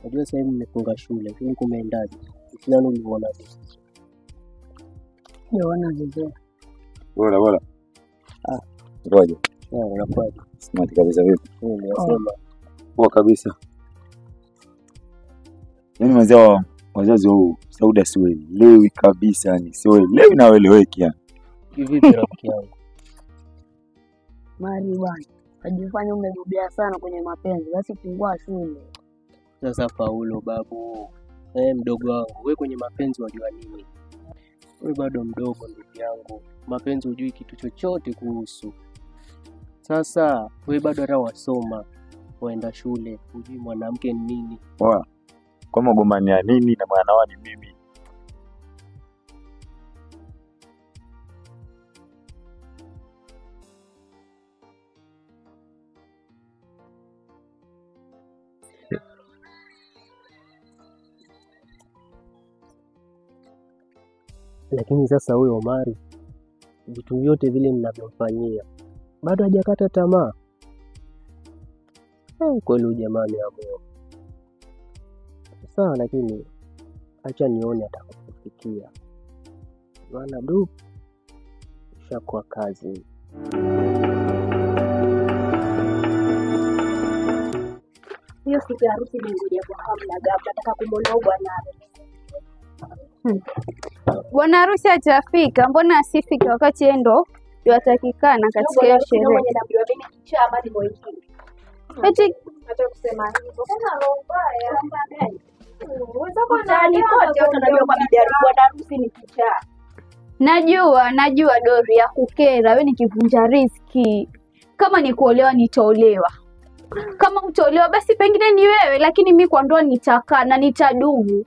Unajua sasa hivi nimefunga shule, lakini kumeendaje? Mtihani ulionaje? Niona vizuri. Bora. Ngoja. Unakuaje? Smart kabisa vipi? Nimesema. Poa kabisa. Mimi mzee wazazi wao Sauda sielewi kabisa, yani sielewi na weleweki yani. Vipi rafiki yangu? Mari bwana, ajifanya umebobea sana kwenye mapenzi, basi fungua shule. Sasa Paulo babu. Mdogo wangu, wewe kwenye mapenzi wajua nini? Wewe bado mdogo ndugu yangu. Mapenzi hujui kitu chochote kuhusu. Sasa wewe bado hata wasoma, waenda shule, hujui mwanamke ni nini. Poa. Kwa magombania nini na mwanawa ni mimi? Lakini sasa huyo Omari, vitu vyote vile ninavyomfanyia bado hajakata tamaa. Kweli huyu jamaa ameamua. Sawa, lakini acha nione atakufikia. Maana ishakuwa kazi. Hiyo siku ya harusi nilikuja kwa hamu na gamu, nataka kumuona huyu bwana. Bwana harusi hajafika, mbona asifike wakati yeye ndo yatakikana katika hiyo sherehe? Eti Acha kusema hivyo. Kuna roho mbaya. Gani? Unaweza kuwa ndani kote watu wanajua kwa bibi harusi ni kichaa. najua Dori ya kukera, wewe ni kivunja riziki. Kama ni kuolewa nitaolewa. Kama utaolewa basi pengine ni wewe, lakini mimi kwa ndoa nitakaa na nitadumu.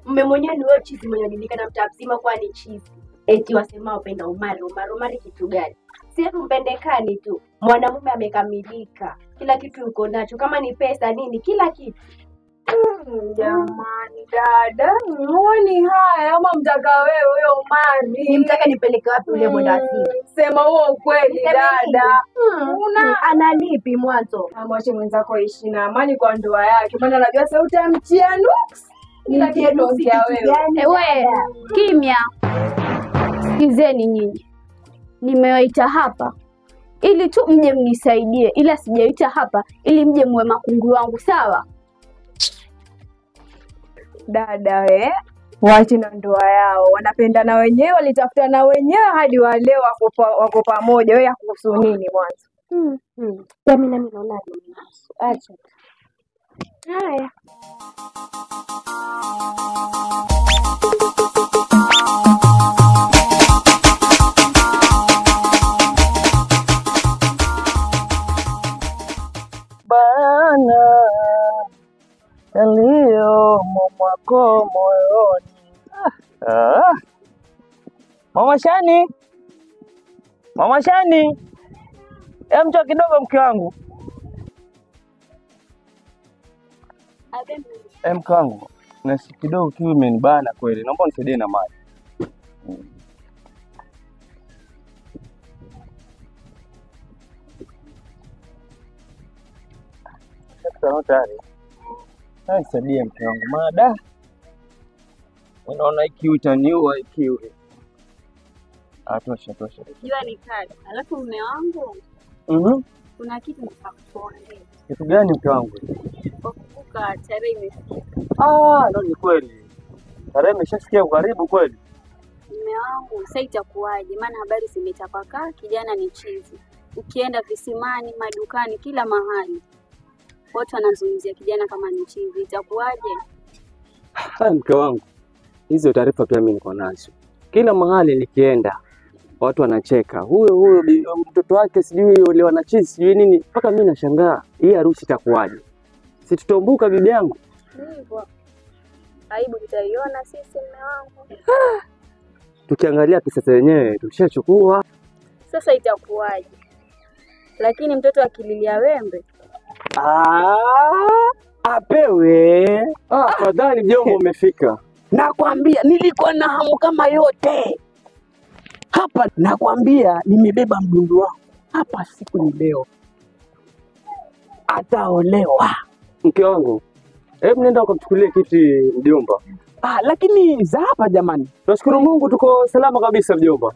Mume mwenyewe ni wewe chizi mwenye anajulikana mtaa mzima kwa ni chizi. Eti wasema upenda Omari kitu gani? Si mpendekani tu. Mwanamume amekamilika. Kila kitu yuko nacho. Kama ni pesa nini, kila kitu. Jamani dada, muone haya ama mtaka wewe huyo Omari? Nimtaka nipeleke wapi ule mwenda asili? Sema huo ukweli dada. Analipi mwanzo? Amwache mwenzako ishi na amani kwa ndoa yake. Maana najua sauti ya mchia nuks. Nitakiongea Wewe kimya. Sikizeni nyinyi. Nimewaita hapa ili tu mje mnisaidie, ila sijaita hapa ili mje muwe makunguru wangu, sawa? Dada we, waache na ndoa yao. Wanapendana wenyewe, walitafutana wenyewe hadi wale wako pamoja. Wewe yakuhusu nini mwanzo? Mimi nami naona acha. Haya. Bana yaliyo mwako moyoni. Mama Shani, mcho kidogo mke wangu. Mke wangu, na kidogo kiu imenibana kweli. Naomba unisaidie na maji. Tayari. Nisaidie mke wangu. Mada. Unaona kiu itaniua kiu. Tosha. Jua ni kali. Alafu mume wangu, kuna kitu nitakuongea. Kitu gani mke wangu? Kumbuka tarehe imefika. Ndio ni kweli. Tarehe imeshasikia karibu kweli. Mume wangu, sasa itakuwaje? Maana habari zimetapakaa, kijana ni chizi. Ukienda visimani, madukani, kila mahali watu wanazungumzia kijana kama ni chizi. Itakuwaje? Mke wangu, hizo taarifa pia mimi niko nazo. Kila mahali nikienda watu wanacheka. Huyo mtoto wake sijui yule wanachizi sijui nini, mpaka mimi nashangaa. Hii harusi itakuwaje? Si tutombuka bibi yangu? Hivyo. Aibu tutaiona sisi mume wangu. Tukiangalia pesa zenyewe tushachukua. Sasa itakuwaje? Lakini mtoto akililia wembe apewe. Afadhali jombo umefika. Nakwambia nilikuwa na hamu kama yote. Hapa nakwambia nimebeba mdundu wangu. Hapa siku ni leo. Ataolewa. Mke wangu, hebu nenda ukamchukulie kiti mjomba. Lakini za hapa jamani. Nashukuru Mungu tuko salama kabisa mjomba.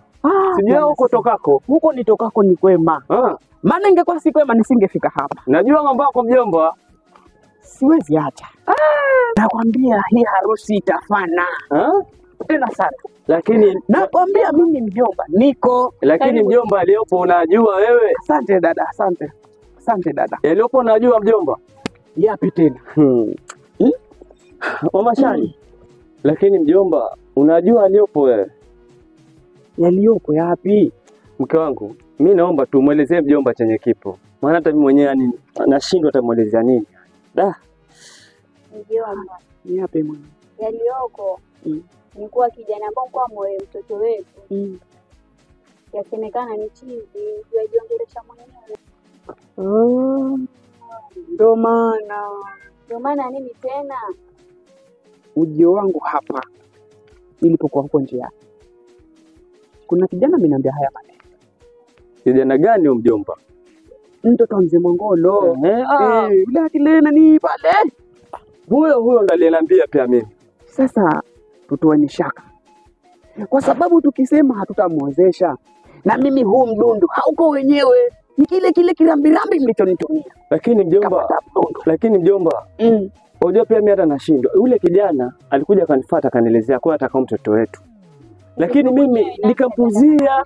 Sijui huko tokako. Huko nitokako ni kwema. Maana ingekuwa si kwema nisingefika hapa. Najua mambo yako mjomba. Siwezi acha. Nakwambia hii harusi itafana. Tena sana. Lakini nakwambia mimi mjomba niko. Lakini mjomba aliyopo unajua wewe. Asante dada, asante. Asante dada. Aliyopo unajua mjomba. Yapi tena? Mama Shani. Lakini mjomba, unajua aliyopo wewe. Yaliyopo yapi? Mke wangu, mimi naomba tu muelezee mjomba chenye kipo. Maana hata mimi mwenyewe yani nashindwa atamuelezea nini. Mjomba. Yapi mwana? Yaliyoko ni kuwa kijana bongo moyo mtoto wetu. Yasemekana ni chizi, yajiongelesha mwenyewe. Ndio maana nini tena? Ujio wangu hapa nilipokuwa huko njia. Kuna kijana ameniambia haya maneno. Kijana gani mjomba? Mtoto mzee Mongolo. Yule akilena ni pale. Huyo ndo aliniambia pia mimi. Sasa tutoeni shaka. Kwa sababu tukisema hatutamwezesha na mimi huu mdundu hauko wenyewe. Ni kile kirambirambi mlichonitumia. Lakini mjomba, unajua pia mimi hata nashindwa. Yule kijana alikuja akanifuata akanielezea kwa ataka mtoto wetu. Lakini mimi nikampuzia.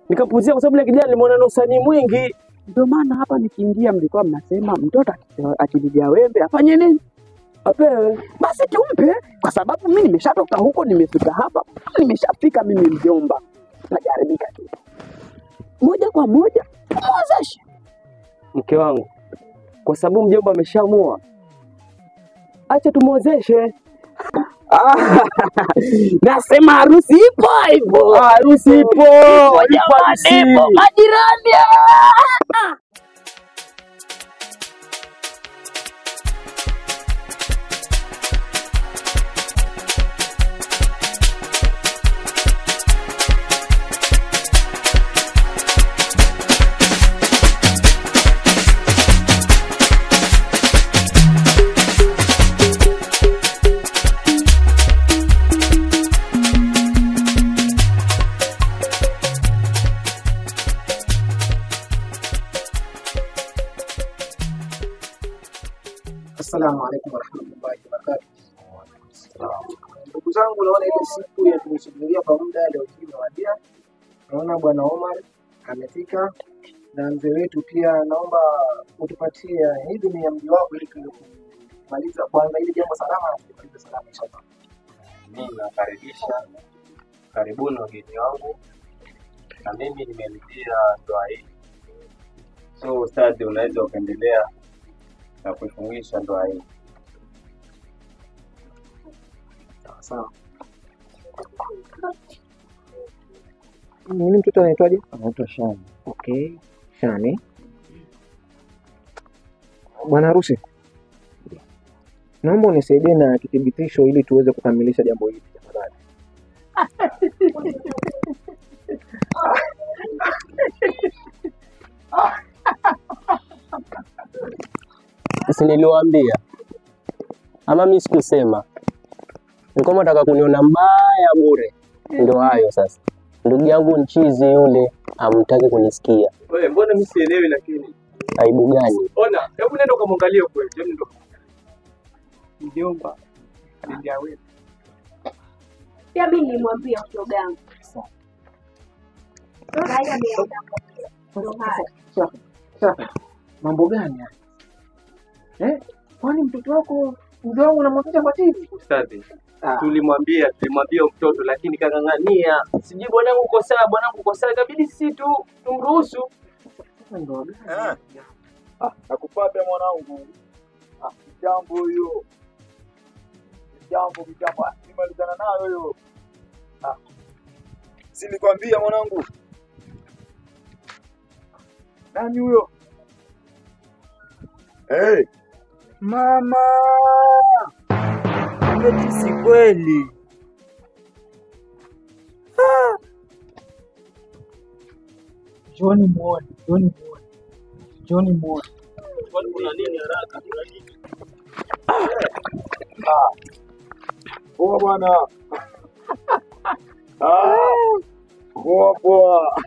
Nikampuzia kwa sababu yule kijana nimeona na usanii mwingi. Ndio maana hapa nikiingia mlikuwa mnasema mtoto akilijia wembe afanye nini? Apewe. Basi tumpe kwa sababu mimi nimeshatoka huko nimefika hapa. Nimeshafika mimi mjomba. Najaribika tu. Moja kwa moja muozeshe. Mke wangu, kwa sababu mjomba ameshaamua, acha tumuozeshe. Nasema harusi ipo hivyo. Harusi ipo. Jamani, majirani. Assalamu alaikum warahmatullahi wabarakatuh. Ndugu zangu, naona ile siku ya kusubiria kwa muda leo hii imewadia. Naona bwana Omar amefika na mzee wetu pia. Naomba utupatie idhini ya mji wako ili kumaliza kwanza ile jambo salama na kumaliza salama inshallah. Mimi nakaribisha, karibuni wageni wangu, na mimi nimelipia ndoa hii. So ustadhi, unaweza ukaendelea na kufungisha ndoa hii. Sawa. Nini mtoto anaitwaje? Anaitwa Shani. Okay, Shani. Bwana harusi, naomba unisaidie na kithibitisho ili tuweze kukamilisha jambo hili tafadhali. Si niliwaambia? Ama mimi sikusema? Nilikuwa nataka kuniona mbaya bure. Ndio hayo sasa. Ndugu yangu nchizi yule hamtaki kunisikia. Wewe mbona mimi sielewi lakini? Aibu gani? Ona, hebu nenda ukamwangalie kweli. Ndio. Mjomba. Ndio wewe. Pia mimi nilimwambia shoga yangu. Sasa mambo gani haya? Kwani mtoto wako mzee wangu unamwambia kwa TV? Ustadhi, tulimwambia mtoto lakini kang'ang'ania. Sijui bwanangu uko sawa, ikabidi sisi tu tumruhusu. Nakupata mwanangu. Jambo hiyo. Jambo nimalizana nayo hiyo. Si nilikwambia mwanangu. Nani huyo? Mama. Eti si kweli. Johnny muone. Kwani kuna nini haraka? Kuna nini? Poa bwana. Poa poa.